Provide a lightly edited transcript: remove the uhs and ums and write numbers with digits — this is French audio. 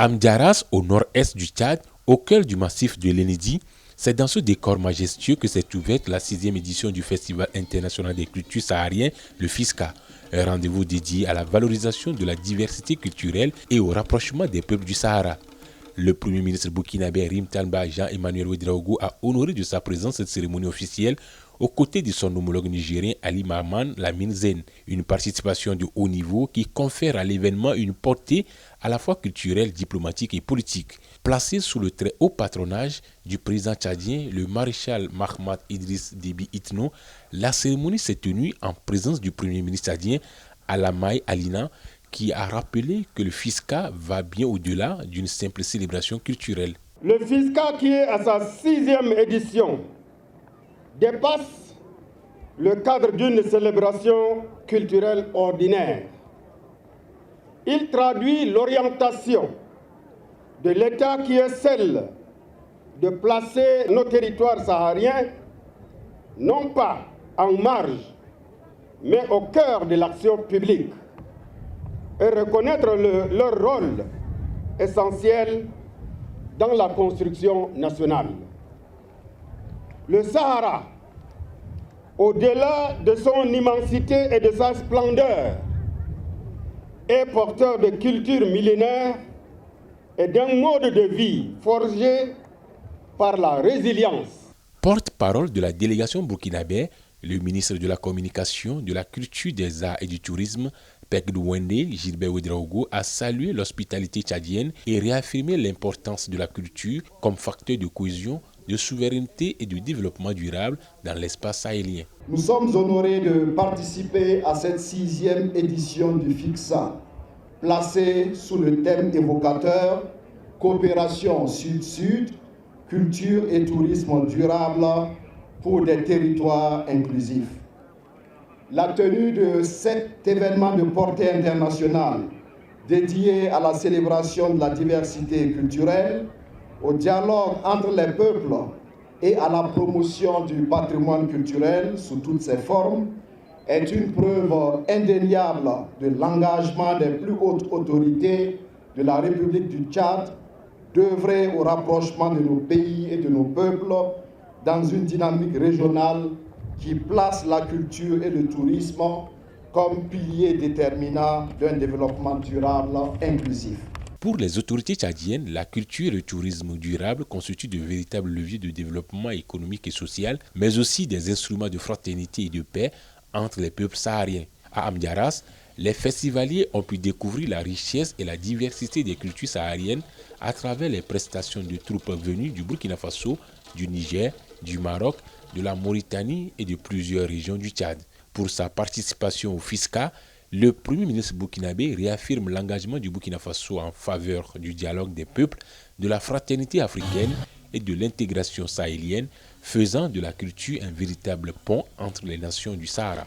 Amdiaras, au nord-est du Tchad, au cœur du massif de l'Enedi, c'est dans ce décor majestueux que s'est ouverte la 6e édition du Festival international des cultures sahariennes, le FISCA, un rendez-vous dédié à la valorisation de la diversité culturelle et au rapprochement des peuples du Sahara. Le Premier ministre burkinabé Rim Talba Jean-Emmanuel Ouedraogo a honoré de sa présence cette cérémonie officielle aux côtés de son homologue nigérien Ali Mahaman Lamine Zen, une participation de haut niveau qui confère à l'événement une portée à la fois culturelle, diplomatique et politique. Placée sous le très haut patronage du président tchadien, le maréchal Mahamat Idriss Déby Itno, la cérémonie s'est tenue en présence du Premier ministre tchadien Alamaï Alina, qui a rappelé que le FISCA va bien au-delà d'une simple célébration culturelle. Le FISCA, qui est à sa 6e édition, dépasse le cadre d'une célébration culturelle ordinaire. Il traduit l'orientation de l'État qui est celle de placer nos territoires sahariens non pas en marge, mais au cœur de l'action publique et reconnaître leur rôle essentiel dans la construction nationale. Le Sahara, au-delà de son immensité et de sa splendeur, est porteur de culture millénaire et d'un mode de vie forgé par la résilience. Porte-parole de la délégation burkinabé, le ministre de la Communication, de la Culture, des Arts et du Tourisme, Pegdou Wende Gilbert Ouedraogo, a salué l'hospitalité tchadienne et réaffirmé l'importance de la culture comme facteur de cohésion, de souveraineté et de développement durable dans l'espace sahélien. Nous sommes honorés de participer à cette 6e édition du FISCA, placée sous le thème évocateur « Coopération Sud-Sud, culture et tourisme durable pour des territoires inclusifs ». La tenue de cet événement de portée internationale dédié à la célébration de la diversité culturelle, au dialogue entre les peuples et à la promotion du patrimoine culturel sous toutes ses formes est une preuve indéniable de l'engagement des plus hautes autorités de la République du Tchad d'œuvrer au rapprochement de nos pays et de nos peuples dans une dynamique régionale qui place la culture et le tourisme comme piliers déterminants d'un développement durable inclusif. Pour les autorités tchadiennes, la culture et le tourisme durable constituent de véritables leviers de développement économique et social, mais aussi des instruments de fraternité et de paix entre les peuples sahariens. À Amdiaras, les festivaliers ont pu découvrir la richesse et la diversité des cultures sahariennes à travers les prestations de troupes venues du Burkina Faso, du Niger, du Maroc, de la Mauritanie et de plusieurs régions du Tchad. Pour sa participation au FISCA, le Premier ministre burkinabé réaffirme l'engagement du Burkina Faso en faveur du dialogue des peuples, de la fraternité africaine et de l'intégration sahélienne, faisant de la culture un véritable pont entre les nations du Sahara.